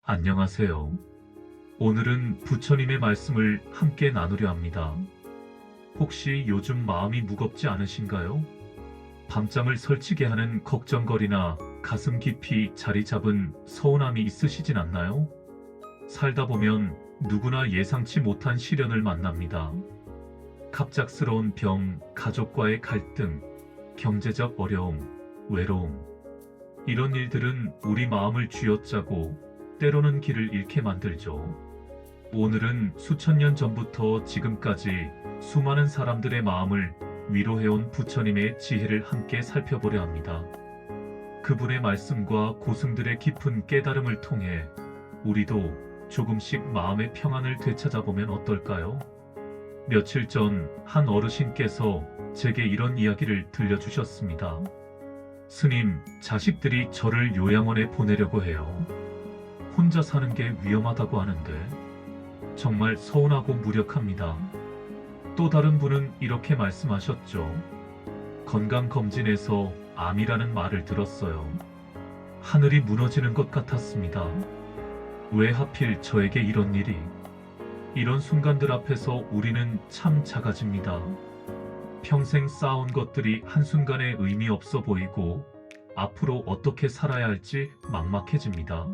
안녕하세요. 오늘은 부처님의 말씀을 함께 나누려 합니다. 혹시 요즘 마음이 무겁지 않으신가요? 밤잠을 설치게 하는 걱정거리나 가슴 깊이 자리 잡은 서운함이 있으시진 않나요? 살다 보면 누구나 예상치 못한 시련을 만납니다. 갑작스러운 병, 가족과의 갈등, 경제적 어려움, 외로움. 이런 일들은 우리 마음을 쥐어짜고 때로는 길을 잃게 만들죠. 오늘은 수천 년 전부터 지금까지 수많은 사람들의 마음을 위로해온 부처님의 지혜를 함께 살펴보려 합니다. 그분의 말씀과 고승들의 깊은 깨달음을 통해 우리도 조금씩 마음의 평안을 되찾아보면 어떨까요? 며칠 전 한 어르신께서 제게 이런 이야기를 들려주셨습니다. 스님, 자식들이 저를 요양원에 보내려고 해요. 혼자 사는 게 위험하다고 하는데 정말 서운하고 무력합니다. 또 다른 분은 이렇게 말씀하셨죠. 건강검진에서 암이라는 말을 들었어요. 하늘이 무너지는 것 같았습니다. 왜 하필 저에게 이런 일이? 이런 순간들 앞에서 우리는 참 작아집니다. 평생 쌓아온 것들이 한순간에 의미 없어 보이고 앞으로 어떻게 살아야 할지 막막해집니다.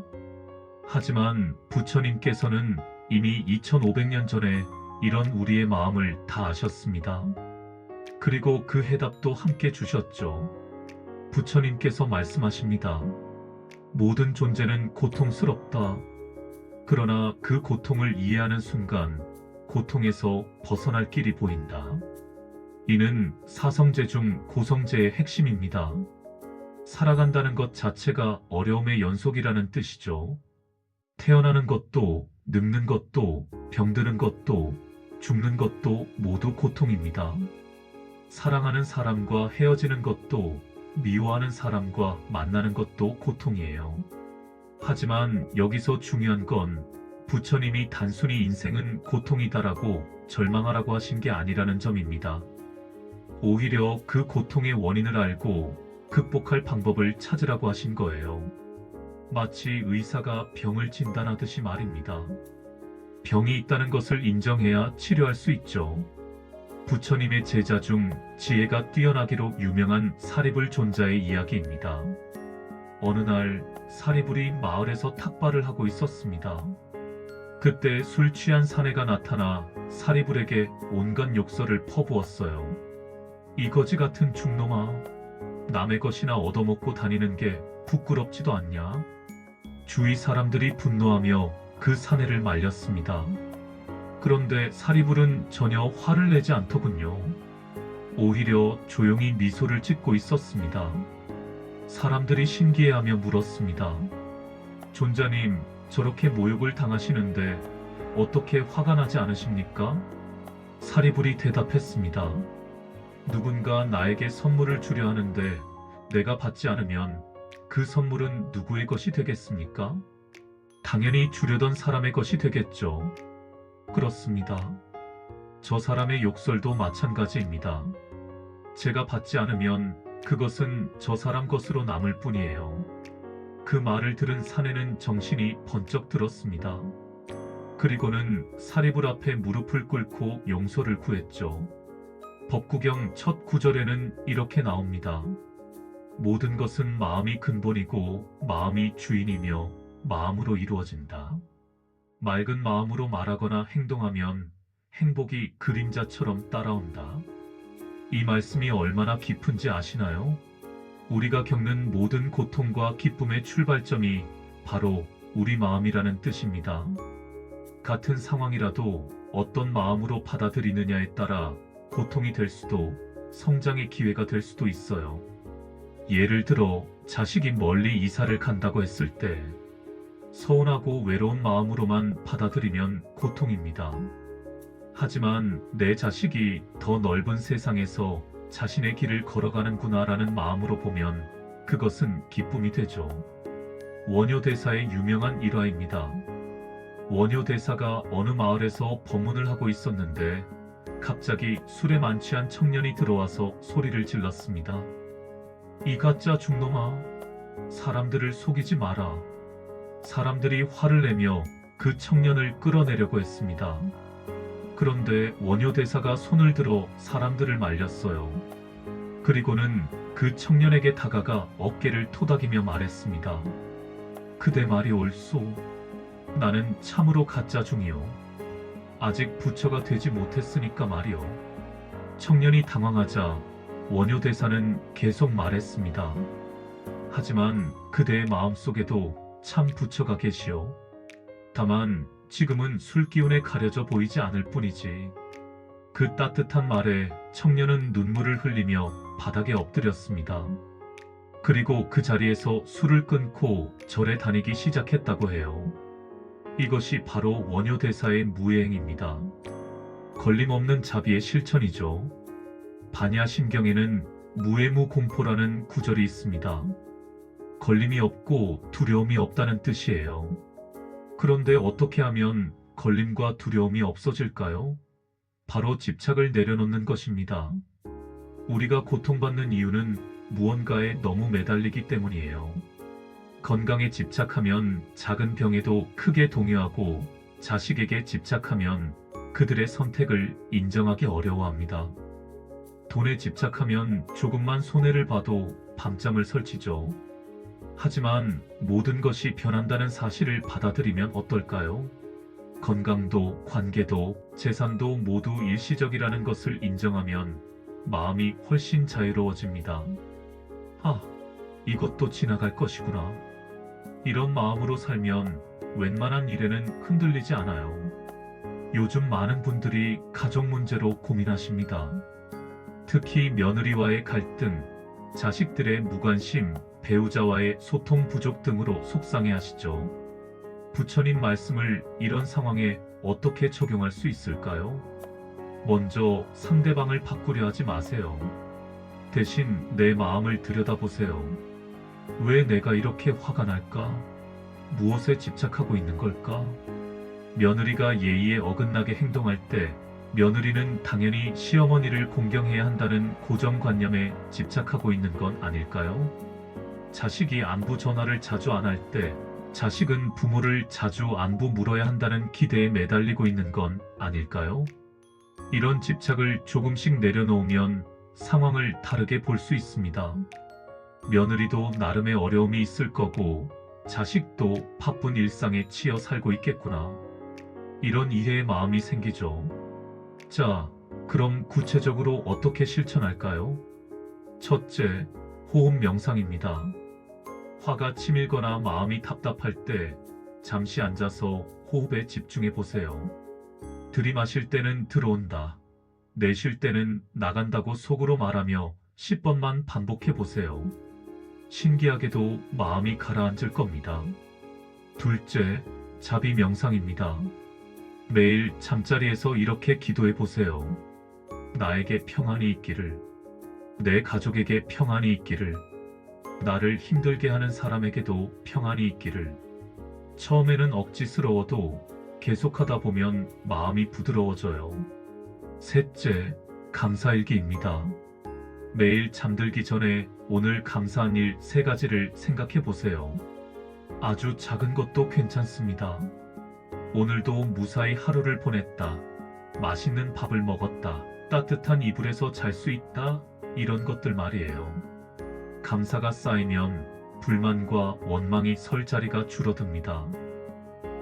하지만 부처님께서는 이미 2500년 전에 이런 우리의 마음을 다 아셨습니다. 그리고 그 해답도 함께 주셨죠. 부처님께서 말씀하십니다. 모든 존재는 고통스럽다. 그러나 그 고통을 이해하는 순간 고통에서 벗어날 길이 보인다. 이는 사성제 중 고성제의 핵심입니다. 살아간다는 것 자체가 어려움의 연속이라는 뜻이죠. 태어나는 것도, 늙는 것도, 병드는 것도, 죽는 것도 모두 고통입니다. 사랑하는 사람과 헤어지는 것도, 미워하는 사람과 만나는 것도 고통이에요. 하지만 여기서 중요한 건 부처님이 단순히 인생은 고통이다라고 절망하라고 하신 게 아니라는 점입니다. 오히려 그 고통의 원인을 알고 극복할 방법을 찾으라고 하신 거예요. 마치 의사가 병을 진단하듯이 말입니다. 병이 있다는 것을 인정해야 치료할 수 있죠. 부처님의 제자 중 지혜가 뛰어나기로 유명한 사리불 존자의 이야기입니다. 어느 날 사리불이 마을에서 탁발을 하고 있었습니다. 그때 술 취한 사내가 나타나 사리불에게 온갖 욕설을 퍼부었어요. 이 거지 같은 중놈아, 남의 것이나 얻어먹고 다니는 게 부끄럽지도 않냐? 주위 사람들이 분노하며 그 사내를 말렸습니다. 그런데 사리불은 전혀 화를 내지 않더군요. 오히려 조용히 미소를 짓고 있었습니다. 사람들이 신기해하며 물었습니다. 존자님, 저렇게 모욕을 당하시는데 어떻게 화가 나지 않으십니까? 사리불이 대답했습니다. 누군가 나에게 선물을 주려 하는데 내가 받지 않으면 그 선물은 누구의 것이 되겠습니까? 당연히 주려던 사람의 것이 되겠죠. 그렇습니다. 저 사람의 욕설도 마찬가지입니다. 제가 받지 않으면 그것은 저 사람 것으로 남을 뿐이에요. 그 말을 들은 사내는 정신이 번쩍 들었습니다. 그리고는 사리불 앞에 무릎을 꿇고 용서를 구했죠. 법구경 첫 구절에는 이렇게 나옵니다. 모든 것은 마음이 근본이고 마음이 주인이며 마음으로 이루어진다. 맑은 마음으로 말하거나 행동하면 행복이 그림자처럼 따라온다. 이 말씀이 얼마나 깊은지 아시나요? 우리가 겪는 모든 고통과 기쁨의 출발점이 바로 우리 마음이라는 뜻입니다. 같은 상황이라도 어떤 마음으로 받아들이느냐에 따라 고통이 될 수도 성장의 기회가 될 수도 있어요. 예를 들어 자식이 멀리 이사를 간다고 했을 때 서운하고 외로운 마음으로만 받아들이면 고통입니다. 하지만 내 자식이 더 넓은 세상에서 자신의 길을 걸어가는구나라는 마음으로 보면 그것은 기쁨이 되죠. 원효대사의 유명한 일화입니다. 원효대사가 어느 마을에서 법문을 하고 있었는데 갑자기 술에 만취한 청년이 들어와서 소리를 질렀습니다. 이 가짜 중놈아, 사람들을 속이지 마라. 사람들이 화를 내며 그 청년을 끌어내려고 했습니다. 그런데 원효 대사가 손을 들어 사람들을 말렸어요. 그리고는 그 청년에게 다가가 어깨를 토닥이며 말했습니다. 그대 말이 옳소. 나는 참으로 가짜 중이요. 아직 부처가 되지 못했으니까 말이요. 청년이 당황하자 원효 대사는 계속 말했습니다. 하지만 그대의 마음속에도 참 부처가 계시오. 다만 지금은 술기운에 가려져 보이지 않을 뿐이지. 그 따뜻한 말에 청년은 눈물을 흘리며 바닥에 엎드렸습니다. 그리고 그 자리에서 술을 끊고 절에 다니기 시작했다고 해요. 이것이 바로 원효 대사의 무예행입니다. 걸림없는 자비의 실천이죠. 반야심경에는 무애무공포라는 구절이 있습니다. 걸림이 없고 두려움이 없다는 뜻이에요. 그런데 어떻게 하면 걸림과 두려움이 없어질까요? 바로 집착을 내려놓는 것입니다. 우리가 고통받는 이유는 무언가에 너무 매달리기 때문이에요. 건강에 집착하면 작은 병에도 크게 동요하고 자식에게 집착하면 그들의 선택을 인정하기 어려워합니다. 돈에 집착하면 조금만 손해를 봐도 밤잠을 설치죠. 하지만 모든 것이 변한다는 사실을 받아들이면 어떨까요? 건강도, 관계도, 재산도 모두 일시적이라는 것을 인정하면 마음이 훨씬 자유로워집니다. 아, 이것도 지나갈 것이구나. 이런 마음으로 살면 웬만한 일에는 흔들리지 않아요. 요즘 많은 분들이 가족 문제로 고민하십니다. 특히 며느리와의 갈등, 자식들의 무관심, 배우자와의 소통 부족 등으로 속상해하시죠. 부처님 말씀을 이런 상황에 어떻게 적용할 수 있을까요? 먼저 상대방을 바꾸려 하지 마세요. 대신 내 마음을 들여다보세요. 왜 내가 이렇게 화가 날까? 무엇에 집착하고 있는 걸까? 며느리가 예의에 어긋나게 행동할 때 며느리는 당연히 시어머니를 공경해야 한다는 고정관념에 집착하고 있는 건 아닐까요? 자식이 안부 전화를 자주 안 할 때 자식은 부모를 자주 안부 물어야 한다는 기대에 매달리고 있는 건 아닐까요? 이런 집착을 조금씩 내려놓으면 상황을 다르게 볼 수 있습니다. 며느리도 나름의 어려움이 있을 거고 자식도 바쁜 일상에 치여 살고 있겠구나. 이런 이해의 마음이 생기죠. 자, 그럼 구체적으로 어떻게 실천할까요? 첫째, 호흡 명상입니다. 화가 치밀거나 마음이 답답할 때 잠시 앉아서 호흡에 집중해 보세요. 들이마실 때는 들어온다. 내쉴 때는 나간다고 속으로 말하며 10번만 반복해 보세요. 신기하게도 마음이 가라앉을 겁니다. 둘째, 자비 명상입니다. 매일 잠자리에서 이렇게 기도해 보세요. 나에게 평안이 있기를, 내 가족에게 평안이 있기를, 나를 힘들게 하는 사람에게도 평안이 있기를. 처음에는 억지스러워도 계속하다 보면 마음이 부드러워져요. 셋째, 감사일기입니다. 매일 잠들기 전에 오늘 감사한 일 3가지를 생각해 보세요. 아주 작은 것도 괜찮습니다. 오늘도 무사히 하루를 보냈다. 맛있는 밥을 먹었다. 따뜻한 이불에서 잘 수 있다. 이런 것들 말이에요. 감사가 쌓이면 불만과 원망이 설 자리가 줄어듭니다.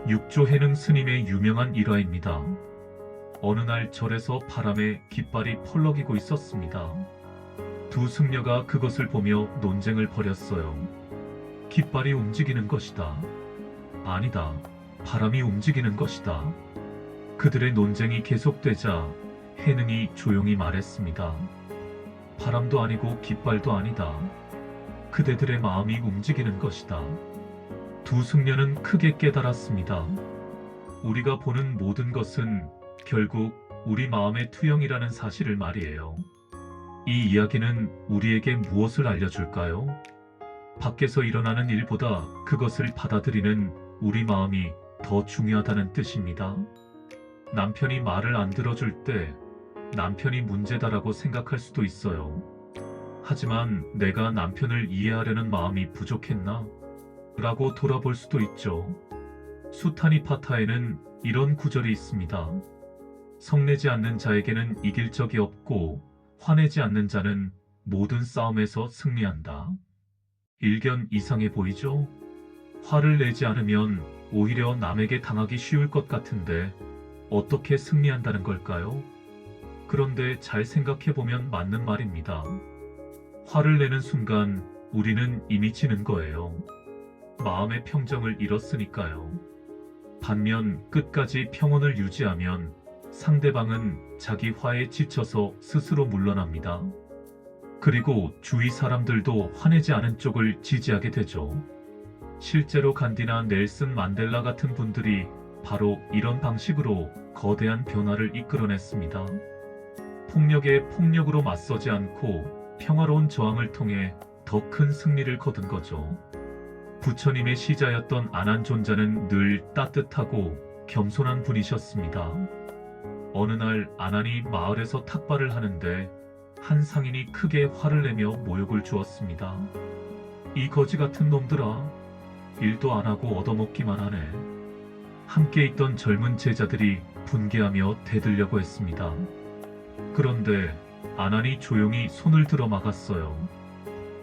육조해능 스님의 유명한 일화입니다. 어느 날 절에서 바람에 깃발이 펄럭이고 있었습니다. 두 승려가 그것을 보며 논쟁을 벌였어요. 깃발이 움직이는 것이다. 아니다. 바람이 움직이는 것이다. 그들의 논쟁이 계속되자 해능이 조용히 말했습니다. 바람도 아니고 깃발도 아니다. 그대들의 마음이 움직이는 것이다. 두 승려는 크게 깨달았습니다. 우리가 보는 모든 것은 결국 우리 마음의 투영이라는 사실을 말이에요. 이 이야기는 우리에게 무엇을 알려줄까요? 밖에서 일어나는 일보다 그것을 받아들이는 우리 마음이 더 중요하다는 뜻입니다. 남편이 말을 안 들어줄 때 남편이 문제다라고 생각할 수도 있어요. 하지만 내가 남편을 이해하려는 마음이 부족했나? 라고 돌아볼 수도 있죠. 수타니파타에는 이런 구절이 있습니다. 성내지 않는 자에게는 이길 적이 없고 화내지 않는 자는 모든 싸움에서 승리한다. 일견 이상해 보이죠? 화를 내지 않으면 오히려 남에게 당하기 쉬울 것 같은데 어떻게 승리한다는 걸까요? 그런데 잘 생각해보면 맞는 말입니다. 화를 내는 순간 우리는 이미 지는 거예요. 마음의 평정을 잃었으니까요. 반면 끝까지 평온을 유지하면 상대방은 자기 화에 지쳐서 스스로 물러납니다. 그리고 주위 사람들도 화내지 않은 쪽을 지지하게 되죠. 실제로 간디나 넬슨 만델라 같은 분들이 바로 이런 방식으로 거대한 변화를 이끌어냈습니다. 폭력에 폭력으로 맞서지 않고 평화로운 저항을 통해 더 큰 승리를 거둔 거죠. 부처님의 시자였던 아난존자는 늘 따뜻하고 겸손한 분이셨습니다. 어느 날 아난이 마을에서 탁발을 하는데 한 상인이 크게 화를 내며 모욕을 주었습니다. 이 거지 같은 놈들아, 일도 안 하고 얻어먹기만 하네. 함께 있던 젊은 제자들이 분개하며 대들려고 했습니다. 그런데 아난이 조용히 손을 들어 막았어요.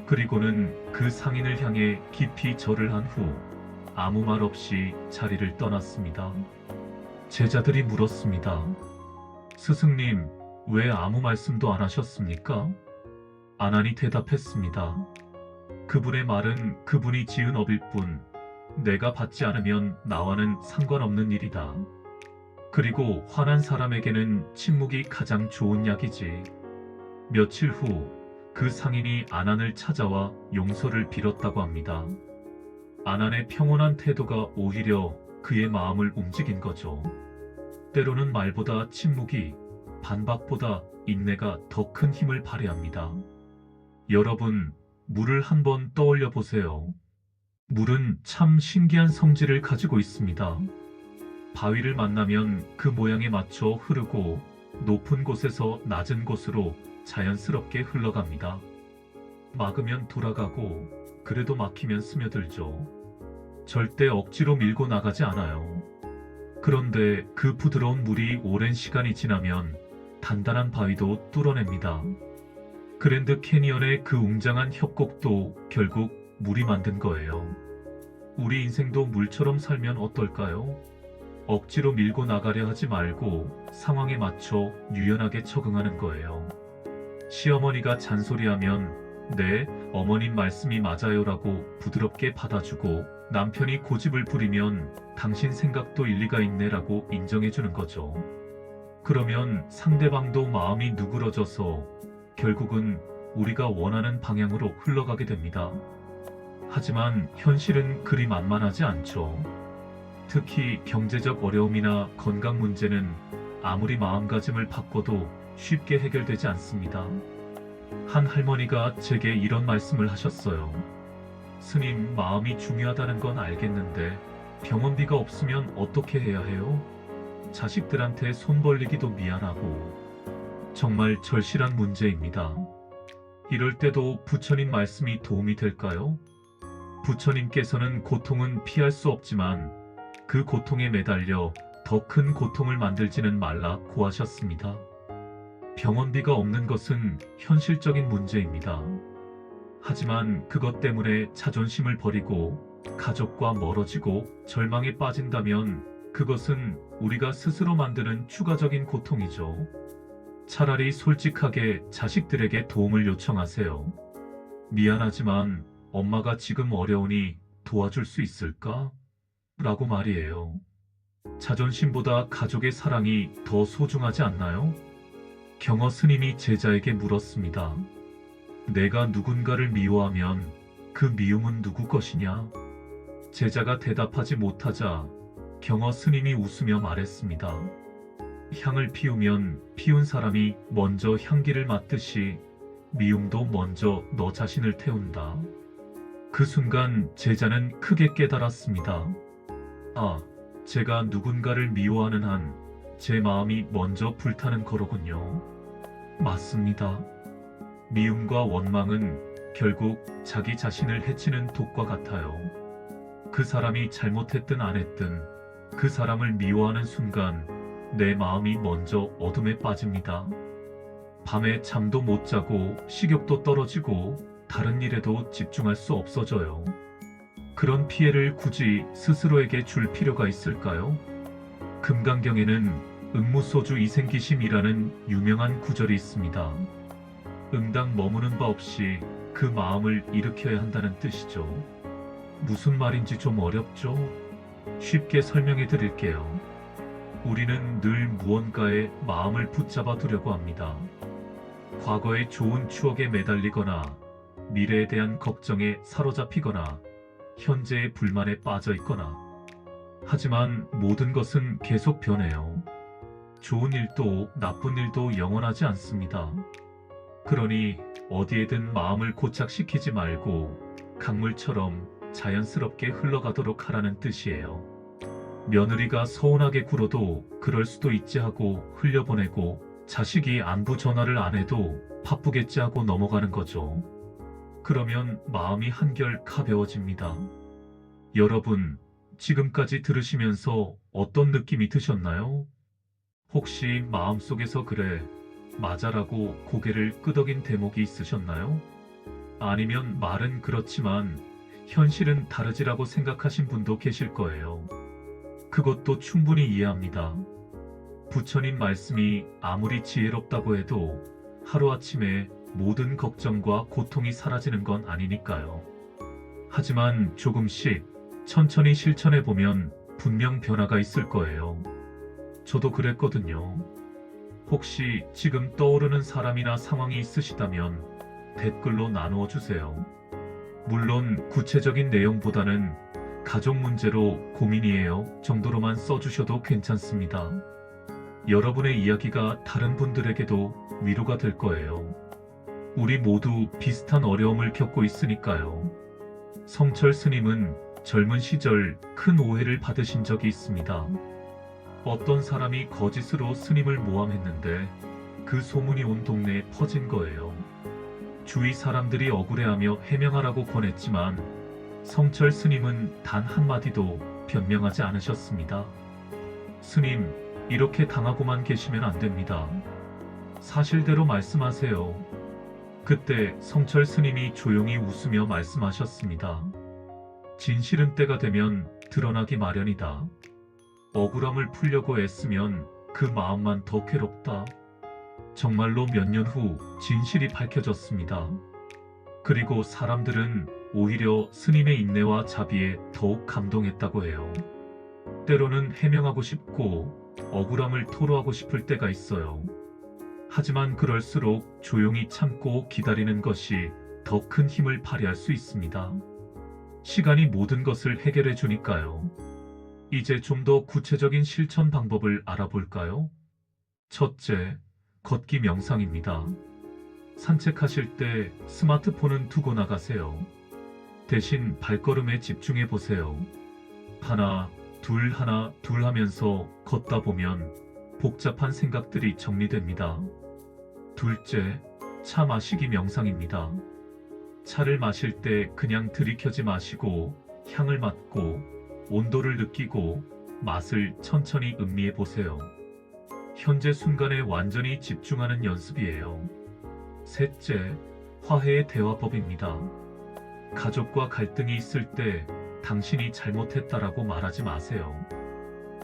그리고는 그 상인을 향해 깊이 절을 한 후 아무 말 없이 자리를 떠났습니다. 제자들이 물었습니다. 스승님, 왜 아무 말씀도 안 하셨습니까? 아난이 대답했습니다. 그분의 말은 그분이 지은 업일 뿐, 내가 받지 않으면 나와는 상관없는 일이다. 그리고 화난 사람에게는 침묵이 가장 좋은 약이지. 며칠 후 그 상인이 아난을 찾아와 용서를 빌었다고 합니다. 아난의 평온한 태도가 오히려 그의 마음을 움직인 거죠. 때로는 말보다 침묵이, 반박보다 인내가 더 큰 힘을 발휘합니다. 여러분, 물을 한번 떠올려 보세요. 물은 참 신기한 성질을 가지고 있습니다. 바위를 만나면 그 모양에 맞춰 흐르고 높은 곳에서 낮은 곳으로 자연스럽게 흘러갑니다. 막으면 돌아가고 그래도 막히면 스며들죠. 절대 억지로 밀고 나가지 않아요. 그런데 그 부드러운 물이 오랜 시간이 지나면 단단한 바위도 뚫어냅니다. 그랜드 캐니언의 그 웅장한 협곡도 결국 물이 만든 거예요. 우리 인생도 물처럼 살면 어떨까요? 억지로 밀고 나가려 하지 말고 상황에 맞춰 유연하게 적응하는 거예요. 시어머니가 잔소리하면 네, 어머님 말씀이 맞아요라고 부드럽게 받아주고 남편이 고집을 부리면 당신 생각도 일리가 있네라고 인정해주는 거죠. 그러면 상대방도 마음이 누그러져서 결국은 우리가 원하는 방향으로 흘러가게 됩니다. 하지만 현실은 그리 만만하지 않죠. 특히 경제적 어려움이나 건강 문제는 아무리 마음가짐을 바꿔도 쉽게 해결되지 않습니다. 한 할머니가 제게 이런 말씀을 하셨어요. 스님, 마음이 중요하다는 건 알겠는데 병원비가 없으면 어떻게 해야 해요? 자식들한테 손 벌리기도 미안하고 정말 절실한 문제입니다. 이럴 때도 부처님 말씀이 도움이 될까요? 부처님께서는 고통은 피할 수 없지만 그 고통에 매달려 더 큰 고통을 만들지는 말라고 하셨습니다. 병원비가 없는 것은 현실적인 문제입니다. 하지만 그것 때문에 자존심을 버리고 가족과 멀어지고 절망에 빠진다면 그것은 우리가 스스로 만드는 추가적인 고통이죠. 차라리 솔직하게 자식들에게 도움을 요청하세요. 미안하지만 엄마가 지금 어려우니 도와줄 수 있을까? 라고 말이에요. 자존심보다 가족의 사랑이 더 소중하지 않나요? 경어 스님이 제자에게 물었습니다. 내가 누군가를 미워하면 그 미움은 누구 것이냐? 제자가 대답하지 못하자 경어 스님이 웃으며 말했습니다. 향을 피우면 피운 사람이 먼저 향기를 맡듯이 미움도 먼저 너 자신을 태운다. 그 순간 제자는 크게 깨달았습니다. 아, 제가 누군가를 미워하는 한 제 마음이 먼저 불타는 거로군요. 맞습니다. 미움과 원망은 결국 자기 자신을 해치는 독과 같아요. 그 사람이 잘못했든 안 했든 그 사람을 미워하는 순간 내 마음이 먼저 어둠에 빠집니다. 밤에 잠도 못 자고 식욕도 떨어지고 다른 일에도 집중할 수 없어져요. 그런 피해를 굳이 스스로에게 줄 필요가 있을까요? 금강경에는 응무소주 이생기심이라는 유명한 구절이 있습니다. 응당 머무는 바 없이 그 마음을 일으켜야 한다는 뜻이죠. 무슨 말인지 좀 어렵죠? 쉽게 설명해 드릴게요. 우리는 늘 무언가에 마음을 붙잡아 두려고 합니다. 과거의 좋은 추억에 매달리거나 미래에 대한 걱정에 사로잡히거나 현재의 불만에 빠져 있거나. 하지만 모든 것은 계속 변해요. 좋은 일도 나쁜 일도 영원하지 않습니다. 그러니 어디에든 마음을 고착시키지 말고 강물처럼 자연스럽게 흘러가도록 하라는 뜻이에요. 며느리가 서운하게 굴어도 그럴 수도 있지 하고 흘려보내고 자식이 안부 전화를 안 해도 바쁘겠지 하고 넘어가는 거죠. 그러면 마음이 한결 가벼워집니다. 여러분, 지금까지 들으시면서 어떤 느낌이 드셨나요? 혹시 마음속에서 그래, 맞아라고 고개를 끄덕인 대목이 있으셨나요? 아니면 말은 그렇지만 현실은 다르지라고 생각하신 분도 계실 거예요. 그것도 충분히 이해합니다. 부처님 말씀이 아무리 지혜롭다고 해도 하루아침에 모든 걱정과 고통이 사라지는 건 아니니까요. 하지만 조금씩 천천히 실천해보면 분명 변화가 있을 거예요. 저도 그랬거든요. 혹시 지금 떠오르는 사람이나 상황이 있으시다면 댓글로 나누어 주세요. 물론 구체적인 내용보다는 가족 문제로 고민이에요 정도로만 써주셔도 괜찮습니다. 여러분의 이야기가 다른 분들에게도 위로가 될 거예요. 우리 모두 비슷한 어려움을 겪고 있으니까요. 성철 스님은 젊은 시절 큰 오해를 받으신 적이 있습니다. 어떤 사람이 거짓으로 스님을 모함했는데 그 소문이 온 동네에 퍼진 거예요. 주위 사람들이 억울해하며 해명하라고 권했지만 성철 스님은 단 한마디도 변명하지 않으셨습니다. 스님, 이렇게 당하고만 계시면 안 됩니다. 사실대로 말씀하세요. 그때 성철 스님이 조용히 웃으며 말씀하셨습니다. 진실은 때가 되면 드러나기 마련이다. 억울함을 풀려고 애쓰면 그 마음만 더 괴롭다. 정말로 몇 년 후 진실이 밝혀졌습니다. 그리고 사람들은 오히려 스님의 인내와 자비에 더욱 감동했다고 해요. 때로는 해명하고 싶고 억울함을 토로하고 싶을 때가 있어요. 하지만 그럴수록 조용히 참고 기다리는 것이 더 큰 힘을 발휘할 수 있습니다. 시간이 모든 것을 해결해 주니까요. 이제 좀 더 구체적인 실천 방법을 알아볼까요? 첫째, 걷기 명상입니다. 산책하실 때 스마트폰은 두고 나가세요. 대신 발걸음에 집중해 보세요. 하나, 둘 하면서 걷다 보면 복잡한 생각들이 정리됩니다. 둘째, 차 마시기 명상입니다. 차를 마실 때 그냥 들이켜지 마시고 향을 맡고 온도를 느끼고 맛을 천천히 음미해 보세요. 현재 순간에 완전히 집중하는 연습이에요. 셋째, 화해의 대화법입니다. 가족과 갈등이 있을 때 당신이 잘못했다라고 말하지 마세요.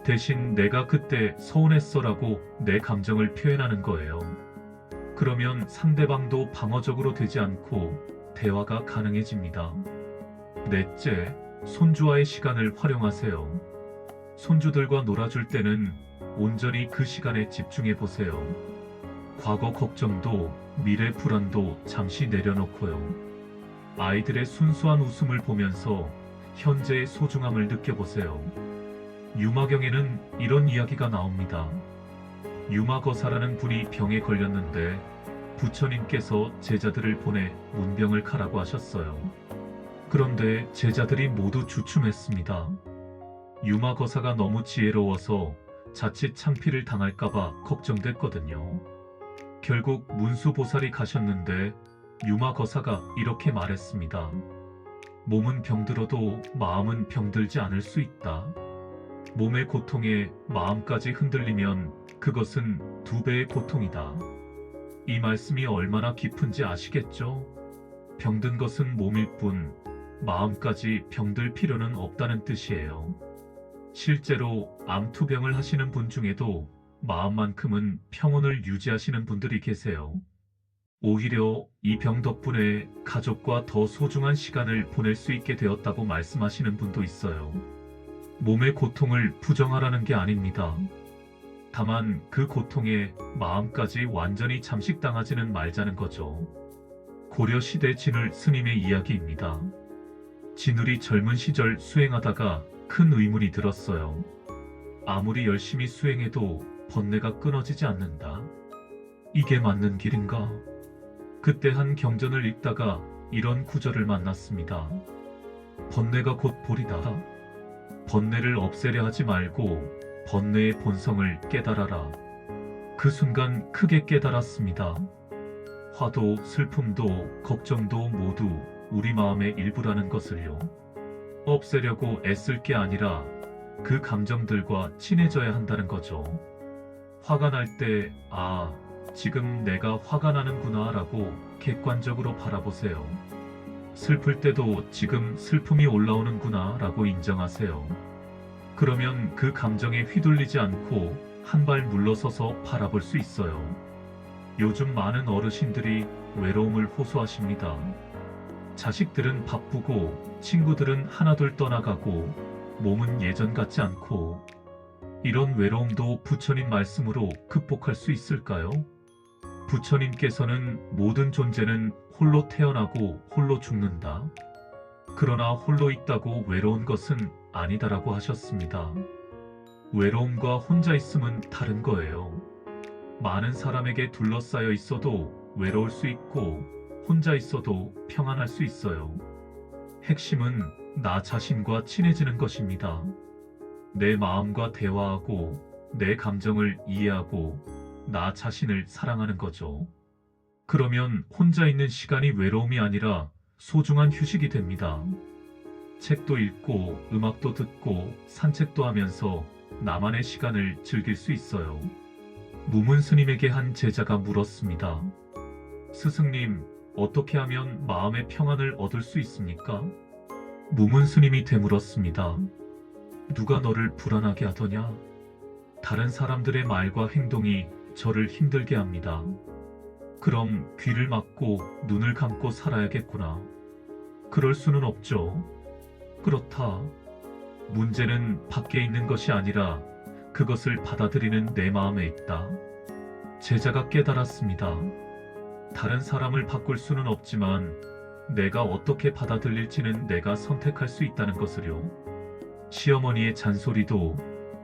대신 내가 그때 서운했어라고 내 감정을 표현하는 거예요. 그러면 상대방도 방어적으로 되지 않고 대화가 가능해집니다. 넷째, 손주와의 시간을 활용하세요. 손주들과 놀아줄 때는 온전히 그 시간에 집중해 보세요. 과거 걱정도 미래 불안도 잠시 내려놓고요. 아이들의 순수한 웃음을 보면서 현재의 소중함을 느껴보세요. 유마경에는 이런 이야기가 나옵니다. 유마거사라는 분이 병에 걸렸는데 부처님께서 제자들을 보내 문병을 가라고 하셨어요. 그런데 제자들이 모두 주춤했습니다. 유마거사가 너무 지혜로워서 자칫 창피를 당할까봐 걱정됐거든요. 결국 문수보살이 가셨는데 유마거사가 이렇게 말했습니다. 몸은 병들어도 마음은 병들지 않을 수 있다. 몸의 고통에 마음까지 흔들리면 그것은 2배의 고통이다. 이 말씀이 얼마나 깊은지 아시겠죠? 병든 것은 몸일 뿐 마음까지 병들 필요는 없다는 뜻이에요. 실제로 암투병을 하시는 분 중에도 마음만큼은 평온을 유지하시는 분들이 계세요. 오히려 이 병 덕분에 가족과 더 소중한 시간을 보낼 수 있게 되었다고 말씀하시는 분도 있어요. 몸의 고통을 부정하라는 게 아닙니다. 다만 그 고통에 마음까지 완전히 잠식당하지는 말자는 거죠. 고려시대 진울 스님의 이야기입니다. 진울이 젊은 시절 수행하다가 큰 의문이 들었어요. 아무리 열심히 수행해도 번뇌가 끊어지지 않는다. 이게 맞는 길인가? 그때 한 경전을 읽다가 이런 구절을 만났습니다. 번뇌가 곧 볼이다. 번뇌를 없애려 하지 말고 번뇌의 본성을 깨달아라. 그 순간 크게 깨달았습니다. 화도 슬픔도 걱정도 모두 우리 마음의 일부라는 것을요. 없애려고 애쓸 게 아니라 그 감정들과 친해져야 한다는 거죠. 화가 날 때, 아, 지금 내가 화가 나는구나 라고 객관적으로 바라보세요. 슬플 때도 지금 슬픔이 올라오는구나 라고 인정하세요. 그러면 그 감정에 휘둘리지 않고 한 발 물러서서 바라볼 수 있어요. 요즘 많은 어르신들이 외로움을 호소하십니다. 자식들은 바쁘고 친구들은 하나둘 떠나가고 몸은 예전 같지 않고 이런 외로움도 부처님 말씀으로 극복할 수 있을까요? 부처님께서는 모든 존재는 홀로 태어나고 홀로 죽는다. 그러나 홀로 있다고 외로운 것은 아니다라고 하셨습니다. 외로움과 혼자 있음은 다른 거예요. 많은 사람에게 둘러싸여 있어도 외로울 수 있고 혼자 있어도 평안할 수 있어요. 핵심은 나 자신과 친해지는 것입니다. 내 마음과 대화하고 내 감정을 이해하고 나 자신을 사랑하는 거죠. 그러면 혼자 있는 시간이 외로움이 아니라 소중한 휴식이 됩니다. 책도 읽고 음악도 듣고 산책도 하면서 나만의 시간을 즐길 수 있어요. 무문 스님에게 한 제자가 물었습니다. 스승님, 어떻게 하면 마음의 평안을 얻을 수 있습니까? 무문 스님이 되물었습니다. 누가 너를 불안하게 하더냐? 다른 사람들의 말과 행동이 저를 힘들게 합니다. 그럼 귀를 막고 눈을 감고 살아야겠구나. 그럴 수는 없죠. 그렇다. 문제는 밖에 있는 것이 아니라 그것을 받아들이는 내 마음에 있다. 제자가 깨달았습니다. 다른 사람을 바꿀 수는 없지만 내가 어떻게 받아들일지는 내가 선택할 수 있다는 것을요. 시어머니의 잔소리도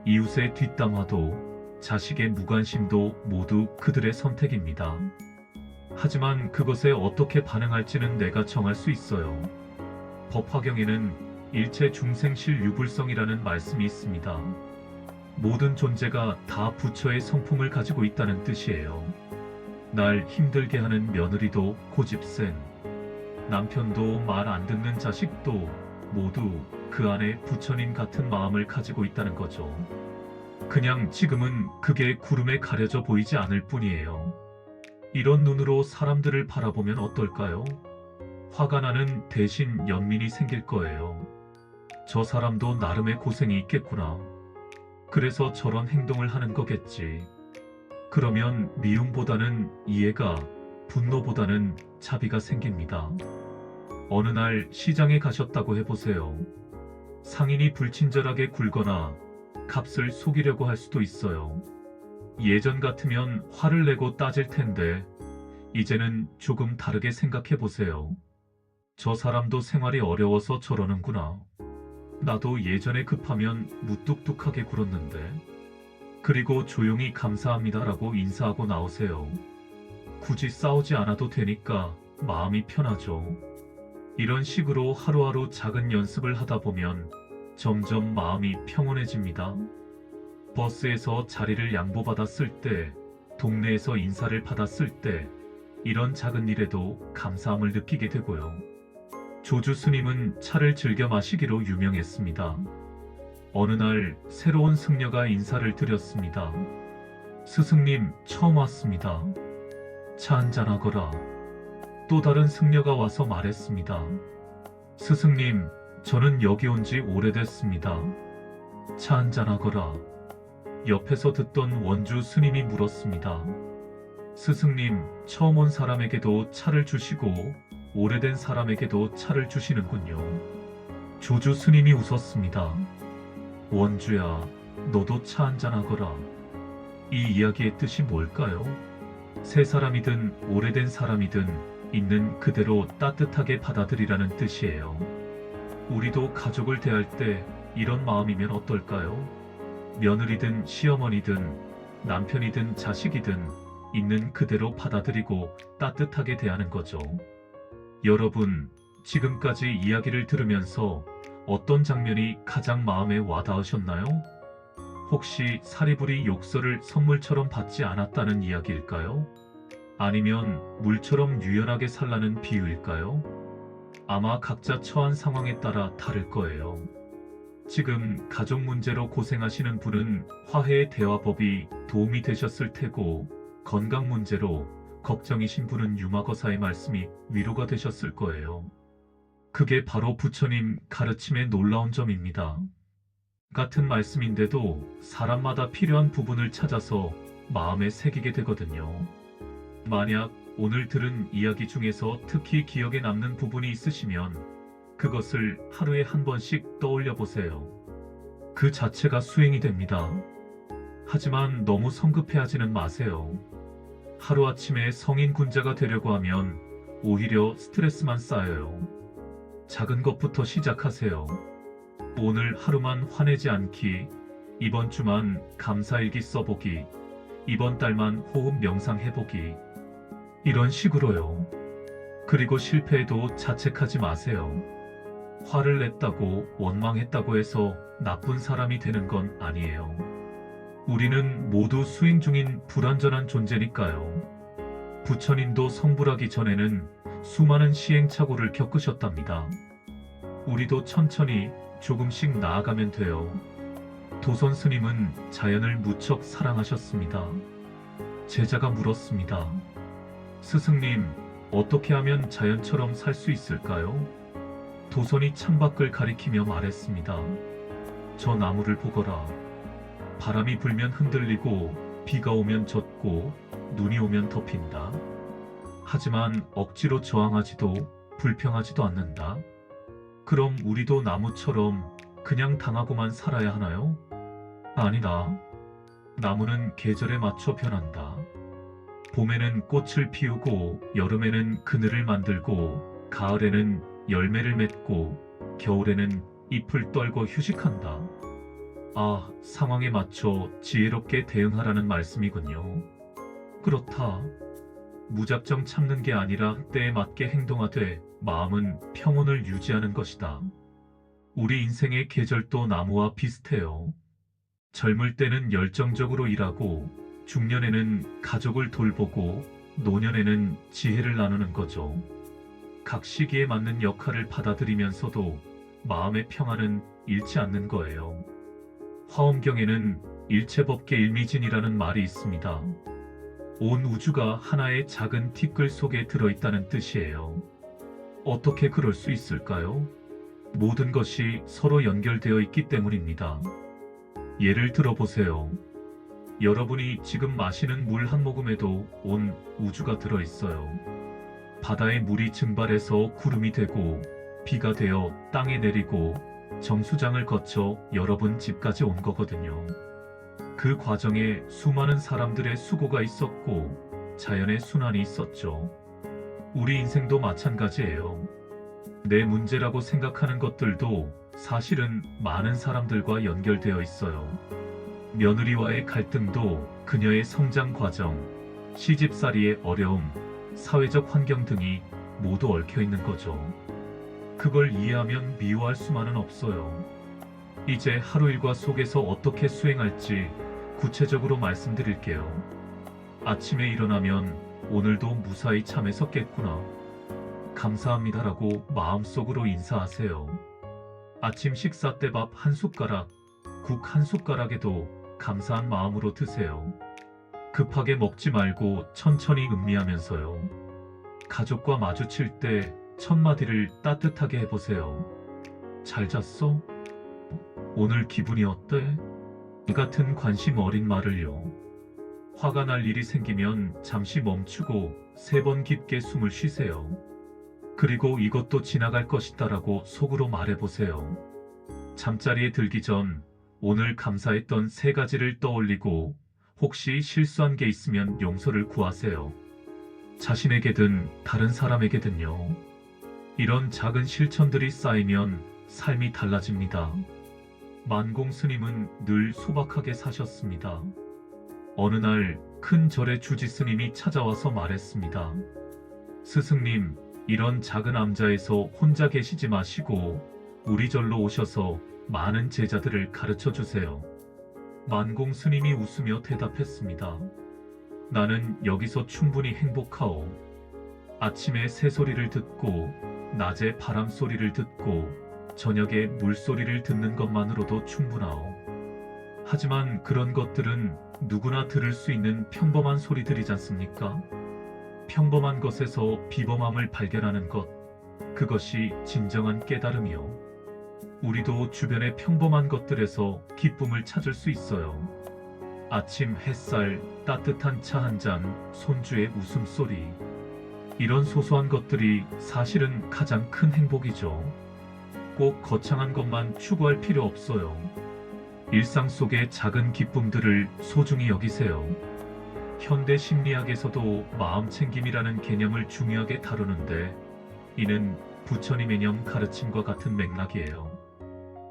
이웃의 뒷담화도 자식의 무관심도 모두 그들의 선택입니다. 하지만 그것에 어떻게 반응할지는 내가 정할 수 있어요. 법화경에는 일체 중생실 유불성이라는 말씀이 있습니다. 모든 존재가 다 부처의 성품을 가지고 있다는 뜻이에요. 날 힘들게 하는 며느리도 고집센, 남편도 말 안 듣는 자식도 모두 그 안에 부처님 같은 마음을 가지고 있다는 거죠. 그냥 지금은 그게 구름에 가려져 보이지 않을 뿐이에요. 이런 눈으로 사람들을 바라보면 어떨까요? 화가 나는 대신 연민이 생길 거예요. 저 사람도 나름의 고생이 있겠구나. 그래서 저런 행동을 하는 거겠지. 그러면 미움보다는 이해가, 분노보다는 자비가 생깁니다. 어느 날 시장에 가셨다고 해보세요. 상인이 불친절하게 굴거나 값을 속이려고 할 수도 있어요. 예전 같으면 화를 내고 따질 텐데 이제는 조금 다르게 생각해 보세요. 저 사람도 생활이 어려워서 저러는구나. 나도 예전에 급하면 무뚝뚝하게 굴었는데. 그리고 조용히 감사합니다라고 인사하고 나오세요. 굳이 싸우지 않아도 되니까 마음이 편하죠. 이런 식으로 하루하루 작은 연습을 하다 보면 점점 마음이 평온해집니다. 버스에서 자리를 양보받았을 때, 동네에서 인사를 받았을 때 이런 작은 일에도 감사함을 느끼게 되고요. 조주 스님은 차를 즐겨 마시기로 유명했습니다. 어느 날 새로운 승려가 인사를 드렸습니다. 스승님, 처음 왔습니다. 차 한잔하거라. 또 다른 승려가 와서 말했습니다. 스승님, 저는 여기 온 지 오래됐습니다. 차 한잔하거라. 옆에서 듣던 원주 스님이 물었습니다. 스승님, 처음 온 사람에게도 차를 주시고 오래된 사람에게도 차를 주시는군요. 조주 스님이 웃었습니다. 원주야, 너도 차 한잔하거라. 이 이야기의 뜻이 뭘까요? 새 사람이든 오래된 사람이든 있는 그대로 따뜻하게 받아들이라는 뜻이에요. 우리도 가족을 대할 때 이런 마음이면 어떨까요? 며느리든 시어머니든 남편이든 자식이든 있는 그대로 받아들이고 따뜻하게 대하는 거죠. 여러분, 지금까지 이야기를 들으면서 어떤 장면이 가장 마음에 와닿으셨나요? 혹시 사리부리 욕설을 선물처럼 받지 않았다는 이야기일까요? 아니면 물처럼 유연하게 살라는 비유일까요? 아마 각자 처한 상황에 따라 다를 거예요. 지금 가족 문제로 고생하시는 분은 화해의 대화법이 도움이 되셨을 테고, 건강 문제로 걱정이신 분은 유마거사의 말씀이 위로가 되셨을 거예요. 그게 바로 부처님 가르침의 놀라운 점입니다. 같은 말씀인데도 사람마다 필요한 부분을 찾아서 마음에 새기게 되거든요. 만약 오늘 들은 이야기 중에서 특히 기억에 남는 부분이 있으시면 그것을 하루에 한 번씩 떠올려 보세요. 그 자체가 수행이 됩니다. 하지만 너무 성급해하지는 마세요. 하루아침에 성인 군자가 되려고 하면 오히려 스트레스만 쌓여요. 작은 것부터 시작하세요. 오늘 하루만 화내지 않기, 이번 주만 감사일기 써보기, 이번 달만 호흡 명상 해보기, 이런 식으로요. 그리고 실패해도 자책하지 마세요. 화를 냈다고 원망했다고 해서 나쁜 사람이 되는 건 아니에요. 우리는 모두 수행 중인 불완전한 존재니까요. 부처님도 성불하기 전에는 수많은 시행착오를 겪으셨답니다. 우리도 천천히 조금씩 나아가면 돼요. 도선 스님은 자연을 무척 사랑하셨습니다. 제자가 물었습니다. 스승님, 어떻게 하면 자연처럼 살 수 있을까요? 도선이 창밖을 가리키며 말했습니다. 저 나무를 보거라. 바람이 불면 흔들리고 비가 오면 젖고 눈이 오면 덮인다. 하지만 억지로 저항하지도 불평하지도 않는다. 그럼 우리도 나무처럼 그냥 당하고만 살아야 하나요? 아니다. 나무는 계절에 맞춰 변한다. 봄에는 꽃을 피우고 여름에는 그늘을 만들고 가을에는 열매를 맺고 겨울에는 잎을 떨고 휴식한다. 아, 상황에 맞춰 지혜롭게 대응하라는 말씀이군요. 그렇다. 무작정 참는 게 아니라 때에 맞게 행동하되 마음은 평온을 유지하는 것이다. 우리 인생의 계절도 나무와 비슷해요. 젊을 때는 열정적으로 일하고 중년에는 가족을 돌보고 노년에는 지혜를 나누는 거죠. 각 시기에 맞는 역할을 받아들이면서도 마음의 평안은 잃지 않는 거예요. 화엄경에는 일체법계 일미진이라는 말이 있습니다. 온 우주가 하나의 작은 티끌 속에 들어있다는 뜻이에요. 어떻게 그럴 수 있을까요? 모든 것이 서로 연결되어 있기 때문입니다. 예를 들어보세요. 여러분이 지금 마시는 물 한 모금에도 온 우주가 들어있어요. 바다의 물이 증발해서 구름이 되고 비가 되어 땅에 내리고 정수장을 거쳐 여러분 집까지 온 거거든요. 그 과정에 수많은 사람들의 수고가 있었고 자연의 순환이 있었죠. 우리 인생도 마찬가지예요. 내 문제라고 생각하는 것들도 사실은 많은 사람들과 연결되어 있어요. 며느리와의 갈등도 그녀의 성장 과정, 시집살이의 어려움, 사회적 환경 등이 모두 얽혀 있는 거죠. 그걸 이해하면 미워할 수만은 없어요. 이제 하루 일과 속에서 어떻게 수행할지 구체적으로 말씀드릴게요. 아침에 일어나면 오늘도 무사히 잠에서 깼구나. 감사합니다라고 마음속으로 인사하세요. 아침 식사 때 밥 한 숟가락, 국 한 숟가락에도 감사한 마음으로 드세요. 급하게 먹지 말고 천천히 음미하면서요. 가족과 마주칠 때 첫 마디를 따뜻하게 해보세요. 잘 잤어? 오늘 기분이 어때? 이 같은 관심 어린 말을요. 화가 날 일이 생기면 잠시 멈추고 3번 깊게 숨을 쉬세요. 그리고 이것도 지나갈 것이다라고 속으로 말해보세요. 잠자리에 들기 전 오늘 감사했던 3가지를 떠올리고 혹시 실수한 게 있으면 용서를 구하세요. 자신에게든 다른 사람에게든요. 이런 작은 실천들이 쌓이면 삶이 달라집니다. 만공 스님은 늘 소박하게 사셨습니다. 어느 날 큰 절에 주지 스님이 찾아와서 말했습니다. 스승님, 이런 작은 암자에서 혼자 계시지 마시고 우리 절로 오셔서 많은 제자들을 가르쳐 주세요. 만공 스님이 웃으며 대답했습니다. 나는 여기서 충분히 행복하오. 아침에 새소리를 듣고 낮에 바람 소리를 듣고 저녁에 물소리를 듣는 것만으로도 충분하오. 하지만 그런 것들은 누구나 들을 수 있는 평범한 소리들이지 않습니까? 평범한 것에서 비범함을 발견하는 것, 그것이 진정한 깨달음이요. 우리도 주변의 평범한 것들에서 기쁨을 찾을 수 있어요. 아침 햇살, 따뜻한 차 한 잔, 손주의 웃음소리. 이런 소소한 것들이 사실은 가장 큰 행복이죠. 꼭 거창한 것만 추구할 필요 없어요. 일상 속의 작은 기쁨들을 소중히 여기세요. 현대 심리학에서도 마음 챙김이라는 개념을 중요하게 다루는데 이는 부처님의 념 가르침과 같은 맥락이에요.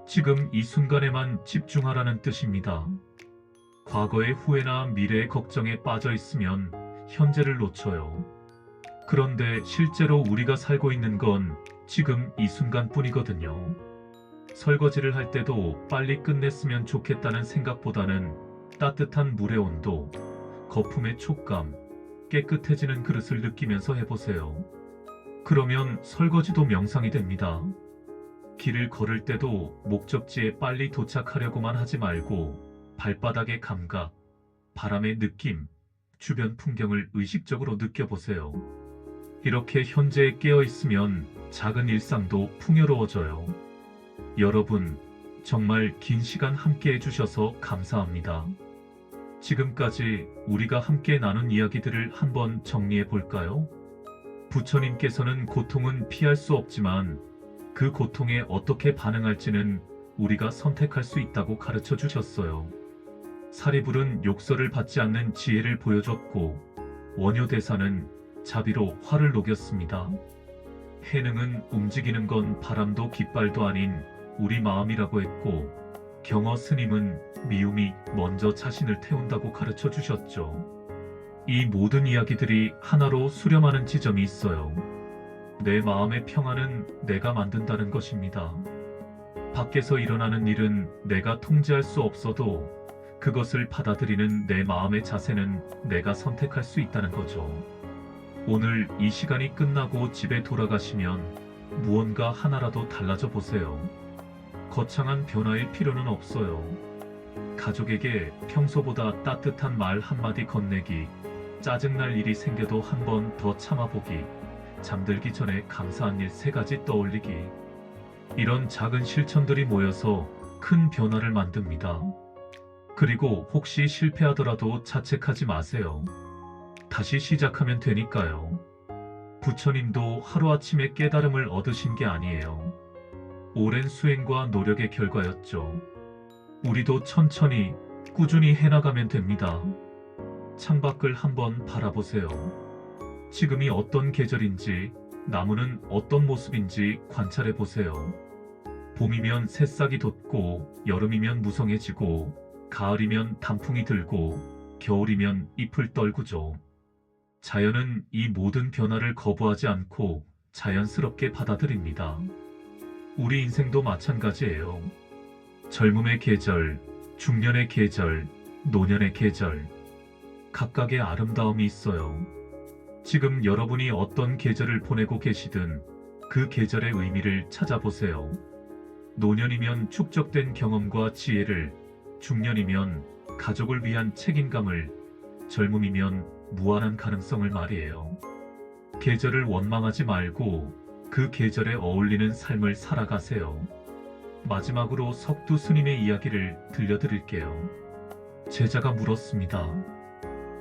지금 이 순간에만 집중하라는 뜻입니다. 과거의 후회나 미래의 걱정에 빠져 있으면 현재를 놓쳐요. 그런데 실제로 우리가 살고 있는 건 지금 이 순간뿐이거든요. 설거지를 할 때도 빨리 끝냈으면 좋겠다는 생각보다는 따뜻한 물의 온도, 거품의 촉감, 깨끗해지는 그릇을 느끼면서 해보세요. 그러면 설거지도 명상이 됩니다. 길을 걸을 때도 목적지에 빨리 도착하려고만 하지 말고 발바닥의 감각, 바람의 느낌, 주변 풍경을 의식적으로 느껴보세요. 이렇게 현재에 깨어있으면 작은 일상도 풍요로워져요. 여러분, 정말 긴 시간 함께 해주셔서 감사합니다. 지금까지 우리가 함께 나눈 이야기들을 한번 정리해 볼까요? 부처님께서는 고통은 피할 수 없지만 그 고통에 어떻게 반응할지는 우리가 선택할 수 있다고 가르쳐 주셨어요. 사리불은 욕설을 받지 않는 지혜를 보여줬고 원효대사는 자비로 화를 녹였습니다. 해능은 움직이는 건 바람도 깃발도 아닌 우리 마음이라고 했고 경어 스님은 미움이 먼저 자신을 태운다고 가르쳐 주셨죠. 이 모든 이야기들이 하나로 수렴하는 지점이 있어요. 내 마음의 평안은 내가 만든다는 것입니다. 밖에서 일어나는 일은 내가 통제할 수 없어도 그것을 받아들이는 내 마음의 자세는 내가 선택할 수 있다는 거죠. 오늘 이 시간이 끝나고 집에 돌아가시면 무언가 하나라도 달라져 보세요. 거창한 변화의 필요는 없어요. 가족에게 평소보다 따뜻한 말 한마디 건네기, 짜증날 일이 생겨도 한 번 더 참아보기, 잠들기 전에 감사한 일 3가지 떠올리기. 이런 작은 실천들이 모여서 큰 변화를 만듭니다. 그리고 혹시 실패하더라도 자책하지 마세요. 다시 시작하면 되니까요. 부처님도 하루아침에 깨달음을 얻으신 게 아니에요. 오랜 수행과 노력의 결과였죠. 우리도 천천히 꾸준히 해나가면 됩니다. 창밖을 한번 바라보세요. 지금이 어떤 계절인지, 나무는 어떤 모습인지 관찰해 보세요. 봄이면 새싹이 돋고, 여름이면 무성해지고, 가을이면 단풍이 들고, 겨울이면 잎을 떨구죠. 자연은 이 모든 변화를 거부하지 않고 자연스럽게 받아들입니다. 우리 인생도 마찬가지예요. 젊음의 계절, 중년의 계절, 노년의 계절. 각각의 아름다움이 있어요. 지금 여러분이 어떤 계절을 보내고 계시든 그 계절의 의미를 찾아보세요. 노년이면 축적된 경험과 지혜를, 중년이면 가족을 위한 책임감을, 젊음이면 무한한 가능성을 말이에요. 계절을 원망하지 말고 그 계절에 어울리는 삶을 살아가세요. 마지막으로 석두 스님의 이야기를 들려드릴게요. 제자가 물었습니다.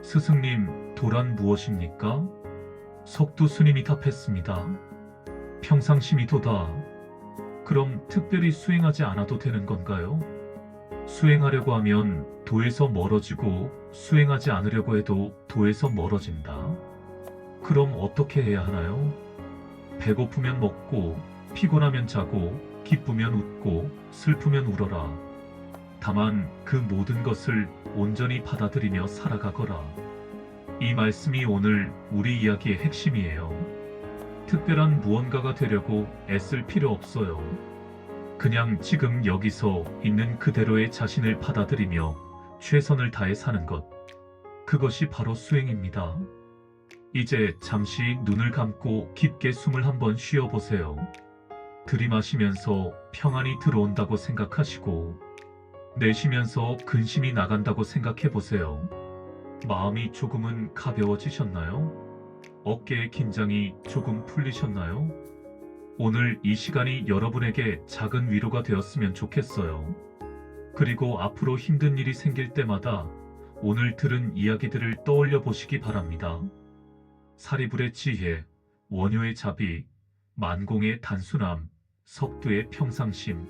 스승님, 도란 무엇입니까? 석두 스님이 답했습니다. 평상심이 도다. 그럼 특별히 수행하지 않아도 되는 건가요? 수행하려고 하면 도에서 멀어지고 수행하지 않으려고 해도 도에서 멀어진다. 그럼 어떻게 해야 하나요? 배고프면 먹고, 피곤하면 자고, 기쁘면 웃고, 슬프면 울어라. 다만 그 모든 것을 온전히 받아들이며 살아가거라. 이 말씀이 오늘 우리 이야기의 핵심이에요. 특별한 무언가가 되려고 애쓸 필요 없어요. 그냥 지금 여기서 있는 그대로의 자신을 받아들이며 최선을 다해 사는 것. 그것이 바로 수행입니다. 이제 잠시 눈을 감고 깊게 숨을 한번 쉬어보세요. 들이마시면서 평안이 들어온다고 생각하시고, 내쉬면서 근심이 나간다고 생각해보세요. 마음이 조금은 가벼워지셨나요? 어깨의 긴장이 조금 풀리셨나요? 오늘 이 시간이 여러분에게 작은 위로가 되었으면 좋겠어요. 그리고 앞으로 힘든 일이 생길 때마다 오늘 들은 이야기들을 떠올려 보시기 바랍니다. 사리불의 지혜, 원효의 자비, 만공의 단순함, 석두의 평상심.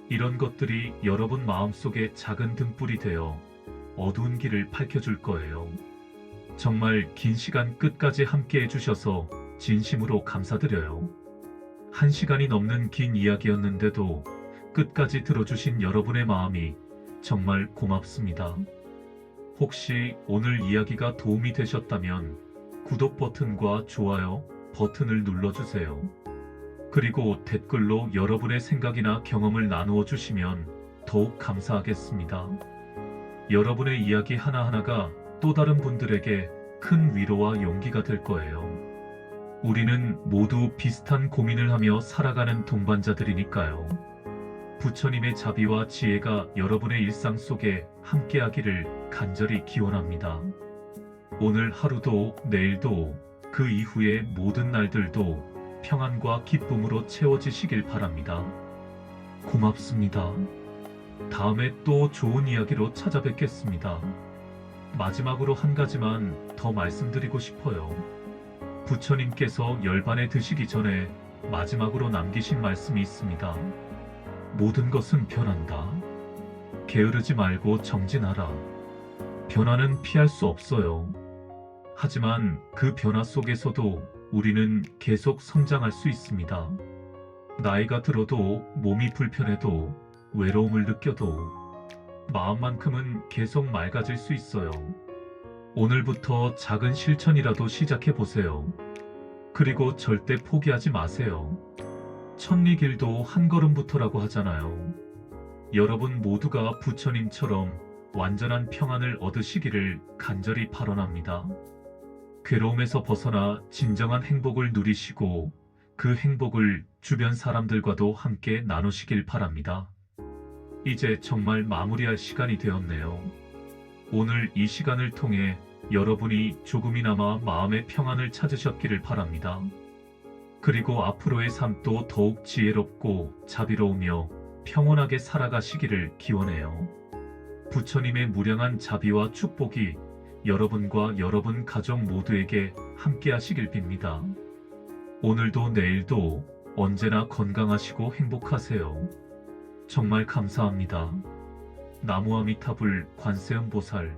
이런 것들이 여러분 마음속에 작은 등불이 되어 어두운 길을 밝혀줄 거예요. 정말 긴 시간 끝까지 함께 해주셔서 진심으로 감사드려요. 1시간이 넘는 긴 이야기였는데도 끝까지 들어주신 여러분의 마음이 정말 고맙습니다. 혹시 오늘 이야기가 도움이 되셨다면 구독 버튼과 좋아요 버튼을 눌러주세요. 그리고 댓글로 여러분의 생각이나 경험을 나누어 주시면 더욱 감사하겠습니다. 여러분의 이야기 하나하나가 또 다른 분들에게 큰 위로와 용기가 될 거예요. 우리는 모두 비슷한 고민을 하며 살아가는 동반자들이니까요. 부처님의 자비와 지혜가 여러분의 일상 속에 함께하기를 간절히 기원합니다. 오늘 하루도 내일도 그 이후의 모든 날들도 평안과 기쁨으로 채워지시길 바랍니다. 고맙습니다. 다음에 또 좋은 이야기로 찾아뵙겠습니다. 마지막으로 한 가지만 더 말씀드리고 싶어요. 부처님께서 열반에 드시기 전에 마지막으로 남기신 말씀이 있습니다. 모든 것은 변한다. 게으르지 말고 정진하라. 변화는 피할 수 없어요. 하지만 그 변화 속에서도 우리는 계속 성장할 수 있습니다. 나이가 들어도 몸이 불편해도 외로움을 느껴도 마음만큼은 계속 맑아질 수 있어요. 오늘부터 작은 실천이라도 시작해 보세요. 그리고 절대 포기하지 마세요. 천리길도 한 걸음부터라고 하잖아요. 여러분 모두가 부처님처럼 완전한 평안을 얻으시기를 간절히 발언합니다. 괴로움에서 벗어나 진정한 행복을 누리시고 그 행복을 주변 사람들과도 함께 나누시길 바랍니다. 이제 정말 마무리할 시간이 되었네요. 오늘 이 시간을 통해 여러분이 조금이나마 마음의 평안을 찾으셨기를 바랍니다. 그리고 앞으로의 삶도 더욱 지혜롭고 자비로우며 평온하게 살아가시기를 기원해요. 부처님의 무량한 자비와 축복이 여러분과 여러분 가족 모두에게 함께 하시길 빕니다. 오늘도 내일도 언제나 건강하시고 행복하세요. 정말 감사합니다. 나무아미타불 관세음보살